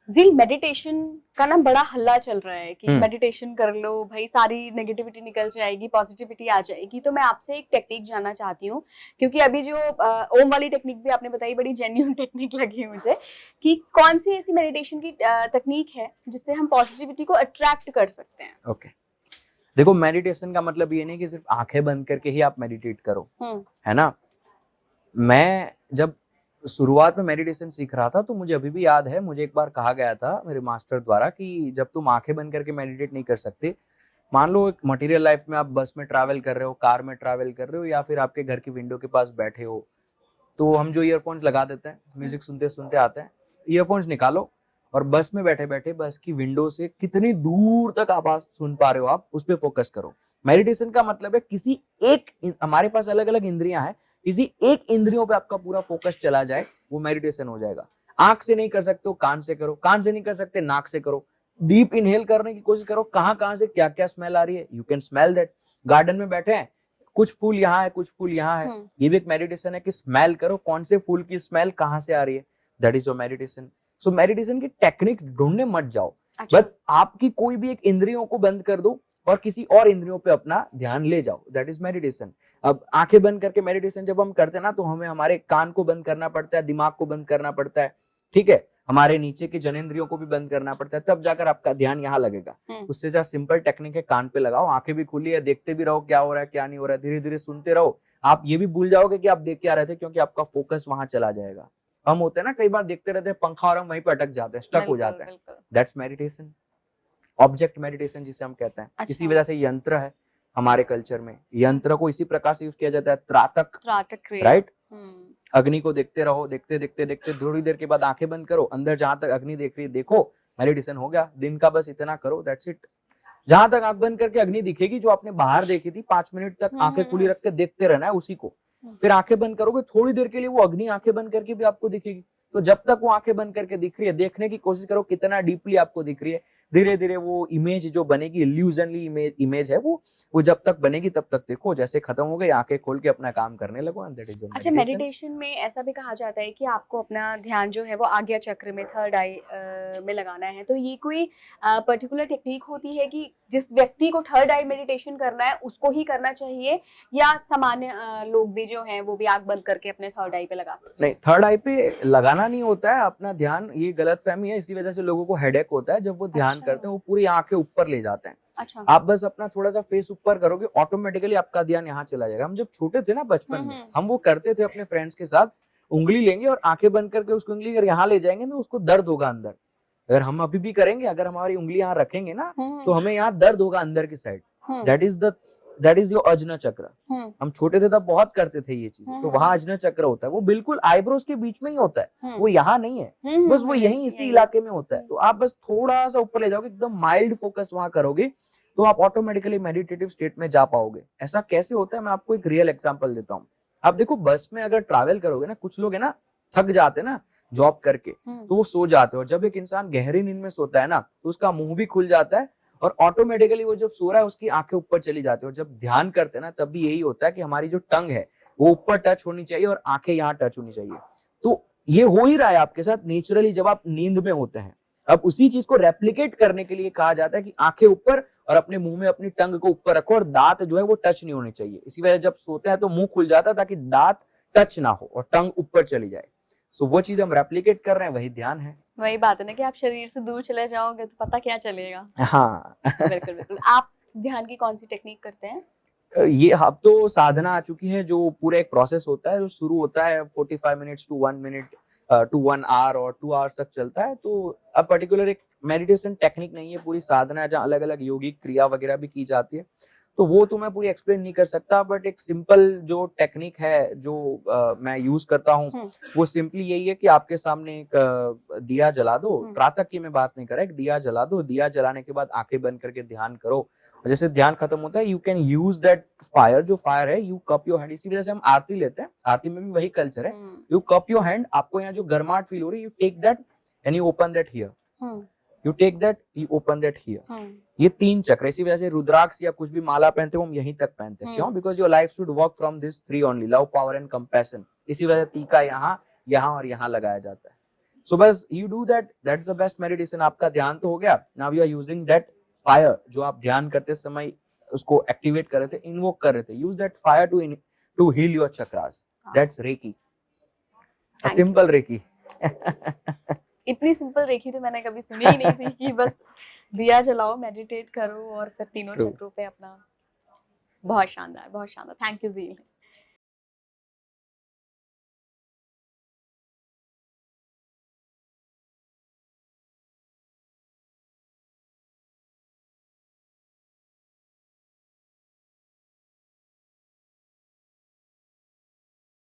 जी, meditation का ना बड़ा हल्ला चल रहा है कि मेडिटेशन कर लो भाई, सारी नेगेटिविटी निकल जाएगी, पॉजिटिविटी आ जाएगी। तो मैं आपसे एक टेक्निक जानना चाहती हूँ, क्योंकि अभी जो ओम वाली टेक्निक भी आपने बताई, बड़ी जेन्युइन टेक्निक लगी मुझे, कि कौन सी ऐसी मेडिटेशन की तकनीक है जिससे हम पॉजिटिविटी को अट्रैक्ट कर सकते हैं। ओके, देखो मेडिटेशन का मतलब ये नहीं कि सिर्फ आंखें बंद करके ही आप मेडिटेट करो, है ना। मैं जब शुरुआत में मेडिटेशन सीख रहा था तो मुझे अभी भी याद है, मुझे एक बार कहा गया था मेरे मास्टर द्वारा कि जब तुम आंखें बंद करके मेडिटेट नहीं कर सकते, मान लो एक मटेरियल लाइफ में आप बस में ट्रैवल कर रहे हो, कार में ट्रैवल कर रहे हो, या फिर आपके घर की विंडो के पास बैठे हो, तो हम जो ईयरफोन्स लगा देते हैं, म्यूजिक सुनते सुनते आते हैं, ईयरफोन्स निकालो और बस में बैठे बैठे बस की विंडो से कितनी दूर तक आवाज सुन पा रहे हो आप उस पर फोकस करो। मेडिटेशन का मतलब है किसी एक, हमारे पास अलग अलग इंद्रियां हैं, किसी एक इंद्रियों पे आपका पूरा फोकस चला जाए, वो मेडिटेशन हो जाएगा। आंख से नहीं कर सकते हो, कान से करो, कान से नहीं कर सकते नाक से करो, डीप इनहेल करने की कोशिश करो, कहां से क्या क्या स्मेल आ रही है, you can smell that. Garden में बैठे हैं, कुछ फूल यहाँ है, कुछ फूल यहाँ है, ये भी एक मेडिटेशन है कि स्मेल करो कौन से फूल की स्मेल कहाँ से आ रही है, that is your meditation. So meditation की टेक्निक्स ढूंढने मत जाओ, बट आपकी कोई भी एक इंद्रियों को बंद कर दो और किसी और इंद्रियों पे अपना ध्यान ले जाओ, दैट इज मेडिटेशन। अब आंखें बंद करके मेडिटेशन जब हम करते हैं ना, तो हमें हमारे कान को बंद करना पड़ता है, दिमाग को बंद करना पड़ता है, ठीक है, हमारे नीचे के जनेंद्रियों को भी बंद करना पड़ता है, तब जाकर आपका ध्यान यहाँ लगेगा। उससे जो सिंपल टेक्निक है, कान पे लगाओ, आंखें भी खुली है, देखते भी रहो क्या हो रहा है क्या नहीं हो रहा है, धीरे धीरे सुनते रहो, आप ये भी भूल जाओगे कि आप देख क्या रहे थे, क्योंकि आपका फोकस वहां चला जाएगा। हम होते हैं ना, कई बार देखते रहते हैं पंखा और हम वहीं पे अटक जाते हैं, स्टक हो जाते हैं, दैट्स मेडिटेशन, ऑब्जेक्ट मेडिटेशन जिसे हम कहते हैं। इसी वजह से यंत्र है हमारे कल्चर में, यंत्र को इसी प्रकार से यूज किया जाता है, त्राटक, राइट। अग्नि को देखते रहो, देखते देखते देखते थोड़ी देर के बाद आंखें बंद करो, अंदर जहां तक अग्नि देख रही है देखो, मेडिटेशन हो गया। दिन का बस इतना करो, दैट्स इट। जहां तक आंख बंद करके अग्नि दिखेगी जो आपने बाहर देखी थी, 5 मिनट तक आंखें खुली रख के देखते रहना है उसी को। फिर आंखें बंद करोगे, थोड़ी देर के लिए वो अग्नि आंखें बंद करके भी आपको दिखेगी। तो जब तक वो आंखें बंद करके दिख रही है, देखने की कोशिश करो कितना डीपली आपको दिख रही है। धीरे धीरे वो इमेज जो बनेगी, इल्यूजनली इमेज है वो जब तक बनेगी तब तक देखो, जैसे खत्म हो गई आंखें खोल के अपना काम करने लगो, एंड दैट इज योर अच्छा, मेडिटेशन में ऐसा भी कहा जाता है कि आपको अपना ध्यान जो है वो आज्ञा चक्र में, थर्ड आई में लगाना है। तो ये कोई पर्टिकुलर टेक्निक होती है कि जिस व्यक्ति को थर्ड आई मेडिटेशन करना है उसको ही करना चाहिए, या सामान्य लोग भी जो हैं वो भी आंख बंद करके अपने थर्ड आई पे लगा सकते हैं? नहीं, थर्ड आई पे लगाना नहीं होता है अपना ध्यान, ये गलतफहमी है, इसी वजह से लोगों को हेडेक होता है जब वो ध्यान करते हैं, वो पूरी आंखें ऊपर ले जाते हैं। अच्छा। आप बस अपना थोड़ा सा फेस ऊपर करोगे, ऑटोमेटिकली आपका ध्यान यहाँ चला जाएगा। हम जब छोटे थे ना बचपन में, हम वो करते थे अपने फ्रेंड्स के साथ, उंगली लेंगे और आंखें बंद करके उसको उंगली अगर यहाँ ले जाएंगे ना, उसको दर्द होगा अंदर। अगर हम अभी भी करेंगे, अगर हमारी उंगली यहाँ रखेंगे ना, तो हमें यहाँ दर्द होगा अंदर की side, that is your Ajna चक्र। हम छोटे थे तब बहुत करते थे ये चीजें, तो वहां अजना चक्र होता है, वो बिल्कुल आईब्रोज के बीच में ही होता है, वो यहाँ नहीं है, बस वो यही इसी इलाके में होता है। तो आप बस थोड़ा सा ऊपर ले जाओगे, एकदम माइल्ड फोकस वहां करोगे, तो आप ऑटोमेटिकली मेडिटेटिव स्टेट में जा पाओगे। ऐसा कैसे होता है, मैं आपको एक रियल एग्जांपल देता हूँ। आप देखो बस में अगर ट्रैवल करोगे ना, कुछ लोग है ना थक जाते हैं ना जॉब करके, तो वो सो जाते हैं, और जब एक इंसान गहरी नींद में सोता है ना, तो उसका मुंह भी खुल जाता है, और ऑटोमेटिकली वो जब सो रहा है उसकी आंखें ऊपर चली जाती है। और जब ध्यान करते हैं ना, तब भी यही होता है कि हमारी जो टंग है वो ऊपर टच होनी चाहिए और आंखें यहाँ टच होनी चाहिए। तो ये हो ही रहा है आपके साथ नेचुरली जब आप नींद में होते हैं। अब उसी चीज को रेप्लिकेट करने के लिए कहा जाता है कि आंखें ऊपर और अपने मुंह में अपनी टंग को ऊपर रखो, और दांत जो है वो टच नहीं होने चाहिए। इसी वजह जब सोते हैं तो मुंह खुल जाता है ताकि दांत टच ना हो और टंग ऊपर चली जाए। सो वो चीज हम रेप्लिकेट कर रहे हैं, वही ध्यान है। वही बात है ना कि आप शरीर से दूर चले जाओगे तो पता क्या चलेगा। हाँ। बिल्कुल बिल्कुल। आप ध्यान की कौन सी टेक्निक करते हैं? ये अब तो साधना आ चुकी है, जो पूरा एक प्रोसेस होता है, जो शुरू होता है 45 minutes to 1 minute to 1 hour और 2 आवर्स तक चलता है। तो अब पर्टिकुलर एक मेडिटेशन टेक्निक नहीं है, पूरी साधना है जहाँ अलग अलग योगिक क्रिया वगैरह भी की जाती है। तो वो तो मैं पूरी एक्सप्लेन नहीं कर सकता, बट एक सिंपल जो टेक्निक है जो मैं यूज करता हूँ, वो सिंपली यही है कि आपके सामने एक दिया जला दो। प्रातः की मैं बात नहीं कर रहा, एक दिया जला दो, दिया जलाने के बाद आंखें बंद करके ध्यान करो। जैसे ध्यान खत्म होता है, you can use that fire, जो फायर है, यू कप योर हैंड। इसी वजह से हम आरती लेते हैं, आरती में भी वही कल्चर है, यू कप योर हैंड। आपको यहाँ जो गर्माहट फील हो रही है, you take that and you open that here, you take that, you open that here. ये 3 चक्र, इसी वजह से रुद्राक्ष या कुछ भी माला पहनते हो हम यहीं तक पहनते हैं। क्यों? Because your life should work from this 3 only, love, power and compassion. इसी वजह से टीका यहाँ, यहाँ और यहाँ लगाया जाता है। सो बस you do that, that's the best meditation. आपका ध्यान तो हो गया, now you are using that fire जो आप ध्यान करते समय उसको एक्टिवेट कर रहे थे, इन्वोक कर रहे थे, use that fire to heal your chakras. That's reiki, a simple reiki. इतनी सिंपल रेखी तो मैंने कभी सुनी ही नहीं थी कि बस दिया जलाओ, मेडिटेट करो और फिर तीनों True. चक्रों पे अपना। बहुत शानदार, बहुत शानदार। Thank you zeal.